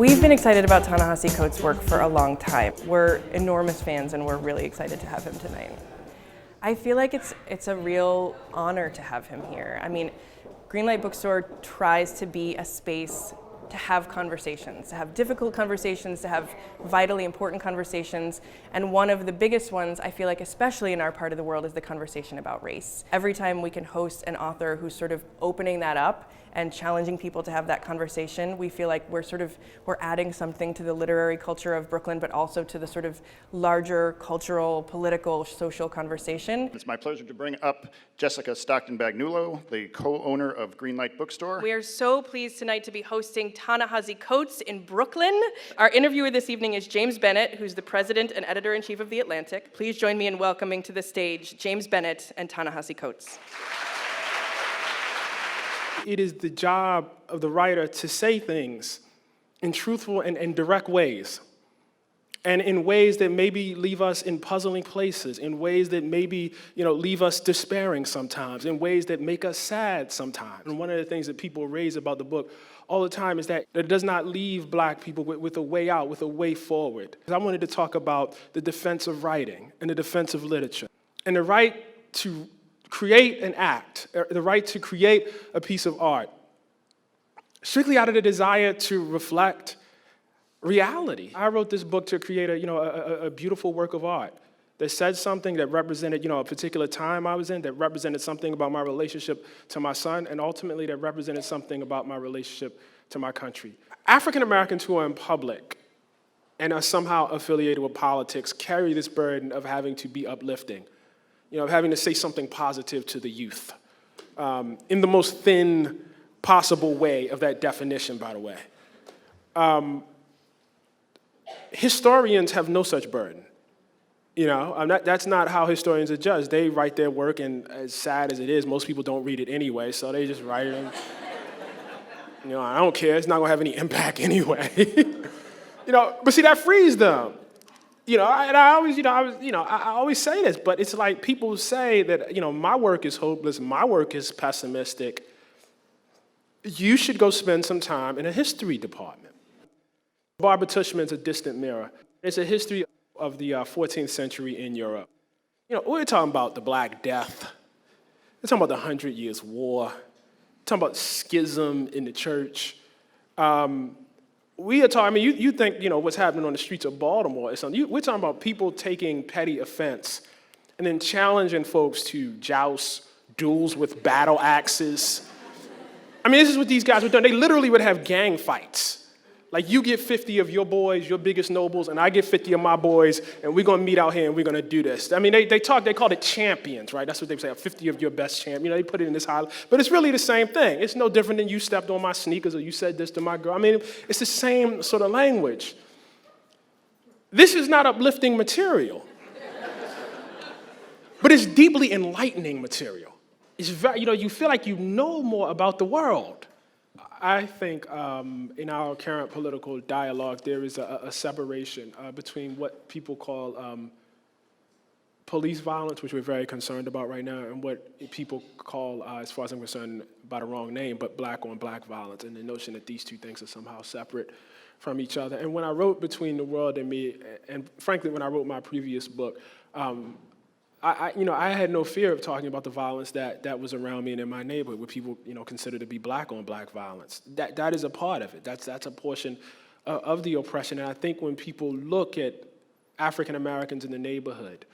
We've been excited about Ta-Nehisi Coates' work for a long time. We're enormous fans and we're really excited to have him tonight. I feel like it's a real honor to have him here. I mean, Greenlight Bookstore tries to be a space to have conversations, to have difficult conversations, to have vitally important conversations. And one of the biggest ones, I feel like, especially in our part of the world, is the conversation about race. Every time we can host an author who's sort of opening that up and challenging people to have that conversation, we feel like we're adding something to the literary culture of Brooklyn, but also to the sort of larger cultural, political, social conversation. It's my pleasure to bring up Jessica Stockton-Bagnulo, the co-owner of Greenlight Bookstore. We are so pleased tonight to be hosting Ta-Nehisi Coates in Brooklyn. Our interviewer this evening is James Bennet, who's the president and editor-in-chief of The Atlantic. Please join me in welcoming to the stage James Bennet and Ta-Nehisi Coates. It is the job of the writer to say things in truthful and direct ways, and in ways that maybe leave us in puzzling places, in ways that maybe leave us despairing sometimes, in ways that make us sad sometimes. And one of the things that people raise about the book all the time is that it does not leave Black people with a way out, with a way forward. I wanted to talk about the defense of writing and the defense of literature, and the right to create an act, the right to create a piece of art, strictly out of the desire to reflect reality. I wrote this book to create a beautiful work of art that said something that represented a particular time I was in, that represented something about my relationship to my son, and ultimately that represented something about my relationship to my country. African Americans who are in public and are somehow affiliated with politics carry this burden of having to be uplifting, of having to say something positive to the youth, in the most thin possible way of that definition, by the way. Historians have no such burden. That's not how historians are judged. They write their work, and as sad as it is, most people don't read it anyway, so they just write it. And, I don't care. It's not going to have any impact anyway. But see, that frees them. I always say this, but it's like people say that, my work is hopeless, my work is pessimistic. You should go spend some time in a history department. Barbara Tushman's A Distant Mirror. It's a history of the 14th century in Europe. We're talking about the Black Death. We're talking about the 100 Years' War. We're talking about schism in the church. We are talking, you think, what's happening on the streets of Baltimore or something. We're talking about people taking petty offense and then challenging folks to joust, duels with battle axes. This is what these guys were doing. They literally would have gang fights. Like, you get 50 of your boys, your biggest nobles, and I get 50 of my boys, and we're going to meet out here and we're going to do this. They called it champions, right? That's what they say, 50 of your best champions. They put it in this high, but it's really the same thing. It's no different than you stepped on my sneakers or you said this to my girl. It's the same sort of language. This is not uplifting material, but it's deeply enlightening material. It's very, you feel like you know more about the world. I think in our current political dialogue, there is a separation between what people call police violence, which we're very concerned about right now, and what people call, as far as I'm concerned, by the wrong name, but black on black violence, and the notion that these two things are somehow separate from each other. And when I wrote Between the World and Me, and frankly, when I wrote my previous book, I had no fear of talking about the violence that was around me and in my neighborhood, what people consider to be black on black violence. That is a part of it. That's a portion of the oppression. And I think when people look at African Americans in the neighborhood,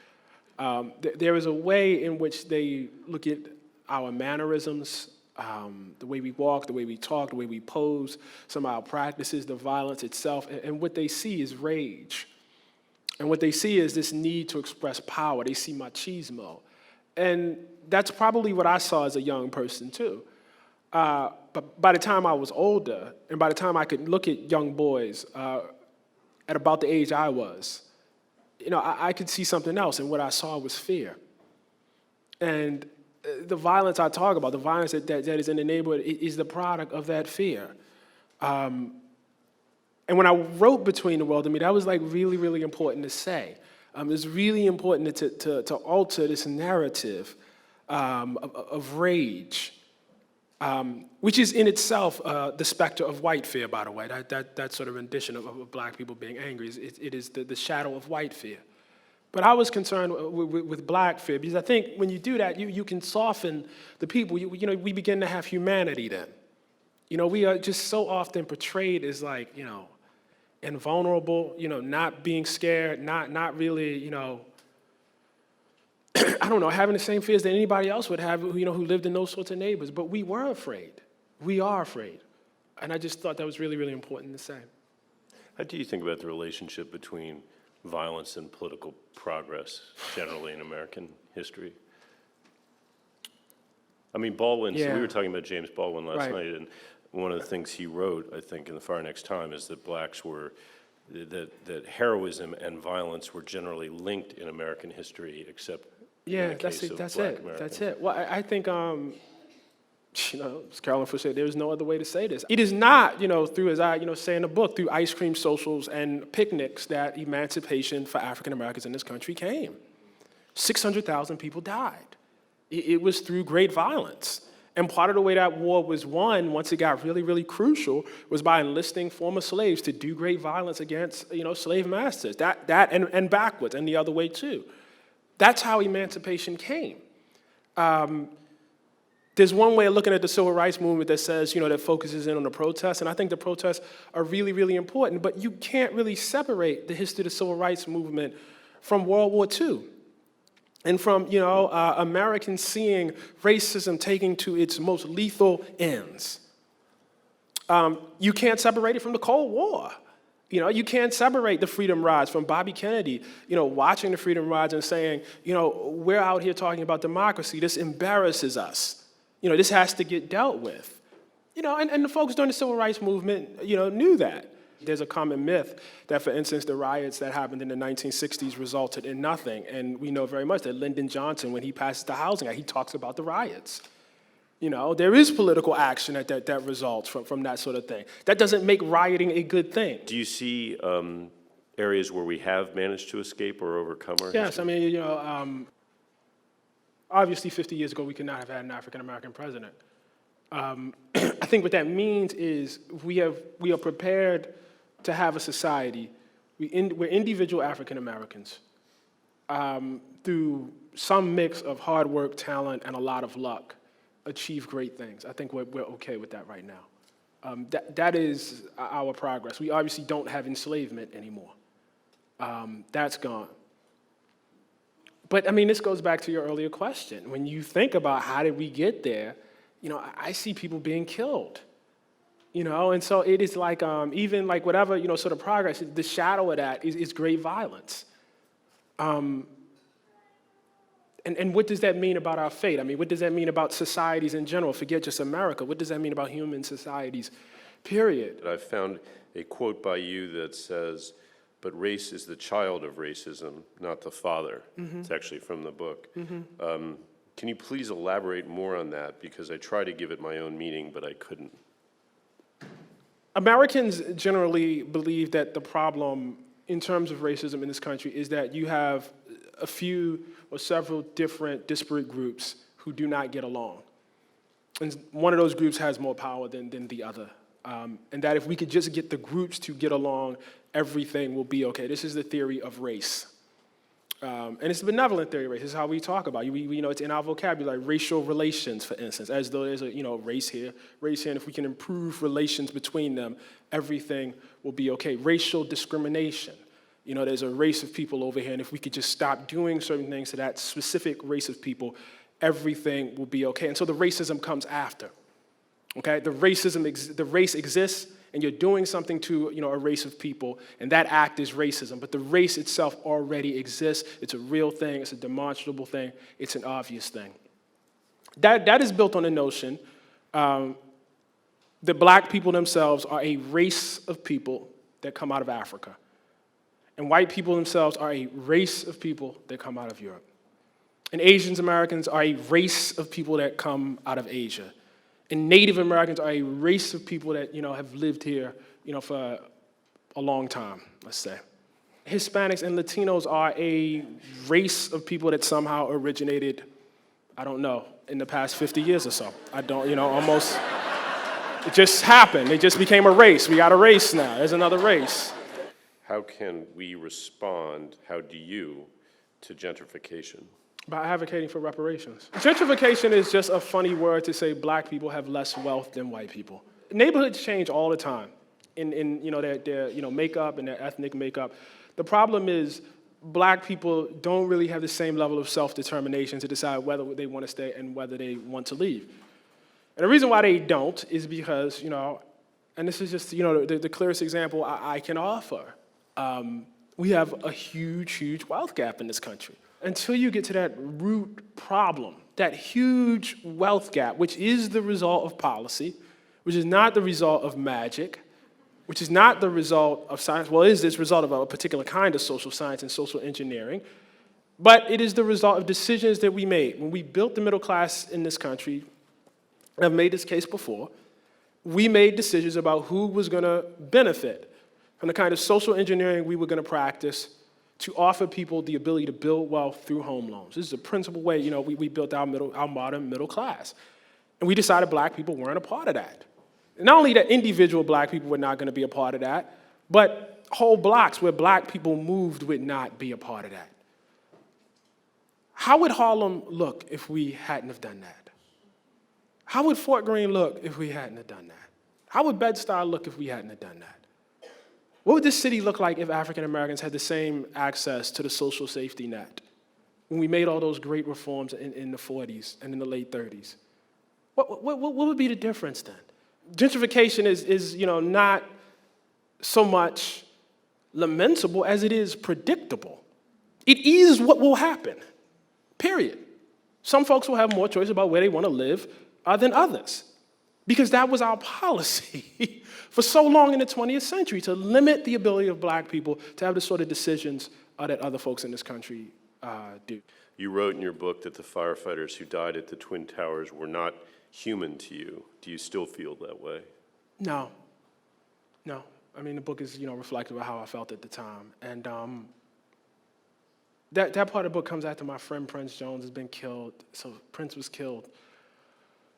there is a way in which they look at our mannerisms, the way we walk, the way we talk, the way we pose, some of our practices, the violence itself, and what they see is rage. And what they see is this need to express power. They see machismo. And that's probably what I saw as a young person, too. But by the time I was older, and by the time I could look at young boys at about the age I was, I could see something else, and what I saw was fear. And the violence I talk about, the violence that is in the neighborhood, is the product of that fear. And when I wrote Between the World and Me, that was really, really important to say. It was really important to alter this narrative of rage which is in itself the specter of white fear, by the way. That sort of rendition of black people being angry, it is the shadow of white fear. But I was concerned with black fear, because I think when you do that, you can soften the people. We begin to have humanity then. We are just so often portrayed as like, invulnerable, not being scared, not really, I don't know, having the same fears that anybody else would have, who lived in those sorts of neighborhoods. But we were afraid. We are afraid. And I just thought that was really, really important to say. How do you think about the relationship between violence and political progress generally in American history? I mean, Baldwin, so we were talking about James Baldwin last night, and one of the things he wrote, I think, in The Far Next Time is that blacks were, that heroism and violence were generally linked in American history, except in the case of Black Americans. That's it. Well, I think, as Carolyn Fuller said, there's no other way to say this. It is not, through, as I, say in the book, through ice cream socials and picnics that emancipation for African Americans in this country came. 600,000 people died. It was through great violence. And part of the way that war was won, once it got really, really crucial, was by enlisting former slaves to do great violence against, slave masters. That and backwards, and the other way too. That's how emancipation came. There's one way of looking at the civil rights movement that says, that focuses in on the protests, and I think the protests are really, really important, but you can't really separate the history of the civil rights movement from World War II. And from, Americans seeing racism taking to its most lethal ends. You can't separate it from the Cold War. You can't separate the Freedom Rides from Bobby Kennedy, watching the Freedom Rides and saying, we're out here talking about democracy. This embarrasses us. This has to get dealt with. And the folks during the civil rights movement, knew that. There's a common myth that, for instance, the riots that happened in the 1960s resulted in nothing. And we know very much that Lyndon Johnson, when he passes the Housing Act, he talks about the riots. There is political action that results from that sort of thing. That doesn't make rioting a good thing. Do you see areas where we have managed to escape or overcome our Yes, history? I mean, obviously 50 years ago we could not have had an African-American president. I think what that means is we are prepared to have a society. We're individual African Americans through some mix of hard work, talent, and a lot of luck, achieve great things. I think we're okay with that right now. That is our progress. We obviously don't have enslavement anymore. That's gone. But I mean, this goes back to your earlier question. When you think about how did we get there, I see people being killed. And so it is like, even like whatever, sort of progress, the shadow of that is great violence. And what does that mean about our fate? I mean, what does that mean about societies in general? Forget just America. What does that mean about human societies, period? I found a quote by you that says, but race is the child of racism, not the father. Mm-hmm. It's actually from the book. Mm-hmm. Can you please elaborate more on that? Because I tried to give it my own meaning, but I couldn't. Americans generally believe that the problem in terms of racism in this country is that you have a few or several different disparate groups who do not get along. And one of those groups has more power than the other. And that if we could just get the groups to get along, everything will be okay. This is the theory of race. And it's a benevolent theory of race. This is how we talk about it. It's in our vocabulary, racial relations, for instance, as though there's a race here, and if we can improve relations between them, everything will be okay. Racial discrimination. There's a race of people over here, and if we could just stop doing certain things to that specific race of people, everything will be okay. And so the racism comes after. Okay, the race exists, and you're doing something to a race of people, and that act is racism. But the race itself already exists. It's a real thing. It's a demonstrable thing. It's an obvious thing. That is built on the notion that black people themselves are a race of people that come out of Africa, and white people themselves are a race of people that come out of Europe, and Asian Americans are a race of people that come out of Asia. And Native Americans are a race of people that, have lived here, for a long time, let's say. Hispanics and Latinos are a race of people that somehow originated, I don't know, in the past 50 years or so. I don't, almost, it just happened. It just became a race. We got a race now. There's another race. How can we respond, how do you, to gentrification? By advocating for reparations. Gentrification is just a funny word to say black people have less wealth than white people. Neighborhoods change all the time in their makeup and their ethnic makeup. The problem is black people don't really have the same level of self-determination to decide whether they want to stay and whether they want to leave. And the reason why they don't is because, and this is just, the clearest example I can offer. We have a huge wealth gap in this country. Until you get to that root problem, that huge wealth gap, which is the result of policy, which is not the result of magic, which is not the result of science, well, it is this result of a particular kind of social science and social engineering, but it is the result of decisions that we made. When we built the middle class in this country, and I've made this case before, we made decisions about who was gonna benefit from the kind of social engineering we were gonna practice to offer people the ability to build wealth through home loans. This is a principal way, we built our modern middle class. And we decided black people weren't a part of that. And not only that individual black people were not gonna be a part of that, but whole blocks where black people moved would not be a part of that. How would Harlem look if we hadn't have done that? How would Fort Greene look if we hadn't have done that? How would Bed-Stuy look if we hadn't have done that? What would this city look like if African Americans had the same access to the social safety net when we made all those great reforms in the 40s and in the late 30s? What would be the difference then? Gentrification is not so much lamentable as it is predictable. It is what will happen, period. Some folks will have more choice about where they want to live than others, because that was our policy for so long in the 20th century, to limit the ability of black people to have the sort of decisions that other folks in this country do. You wrote in your book that the firefighters who died at the Twin Towers were not human to you. Do you still feel that way? No. I mean, the book is, reflective of how I felt at the time. And that part of the book comes after my friend Prince Jones has been killed. So Prince was killed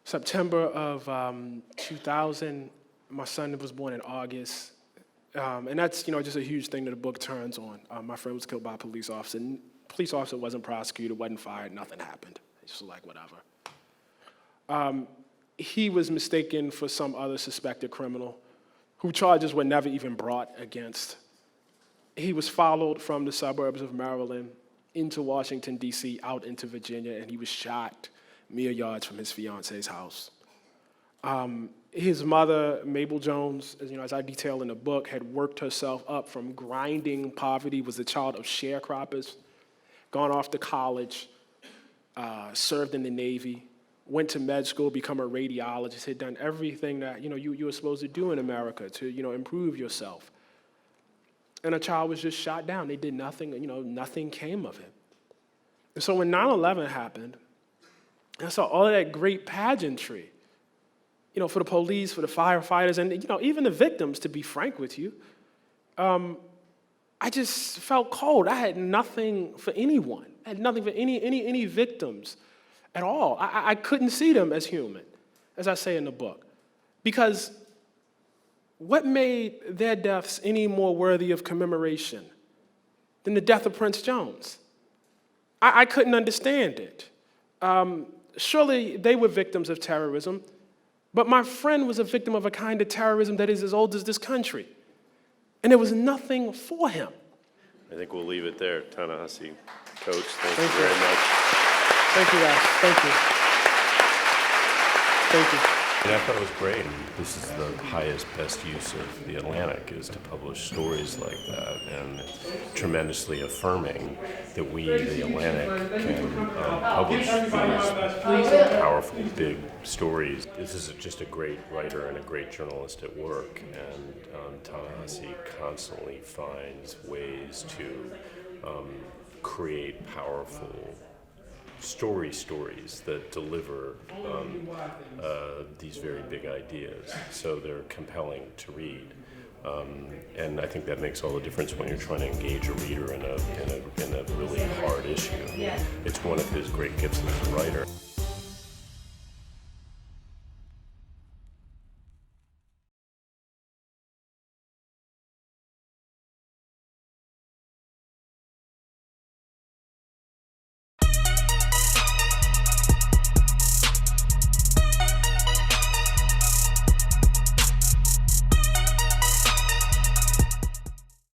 September of 2000. My son was born in August. And that's, just a huge thing that the book turns on. My friend was killed by a police officer. Police officer wasn't prosecuted, wasn't fired, nothing happened. It's just like, whatever. He was mistaken for some other suspected criminal who charges were never even brought against. He was followed from the suburbs of Maryland into Washington, D.C., out into Virginia, and he was shot mere yards from his fiance's house. His mother, Mabel Jones, as I detail in the book, had worked herself up from grinding poverty, was the child of sharecroppers, gone off to college, served in the Navy, went to med school, become a radiologist, had done everything that you were supposed to do in America to improve yourself. And a child was just shot down. They did nothing, nothing came of it. And so when 9/11 happened, I saw all of that great pageantry, for the police, for the firefighters, and even the victims, to be frank with you. I just felt cold. I had nothing for anyone. I had nothing for any victims at all. I couldn't see them as human, as I say in the book. Because what made their deaths any more worthy of commemoration than the death of Prince Jones? I couldn't understand it. Surely they were victims of terrorism, but my friend was a victim of a kind of terrorism that is as old as this country. And there was nothing for him. I think we'll leave it there. Ta-Nehisi Coates, thank you very much. Thank you, guys. Thank you. Thank you. And I thought it was great. This is the highest, best use of the Atlantic, is to publish stories like that, and tremendously affirming that we, the Atlantic, can publish these powerful, big stories. This is just a great writer and a great journalist at work, and Ta-Nehisi constantly finds ways to create powerful stories that deliver these very big ideas, so they're compelling to read. And I think that makes all the difference when you're trying to engage a reader in a really hard issue. It's one of his great gifts as a writer.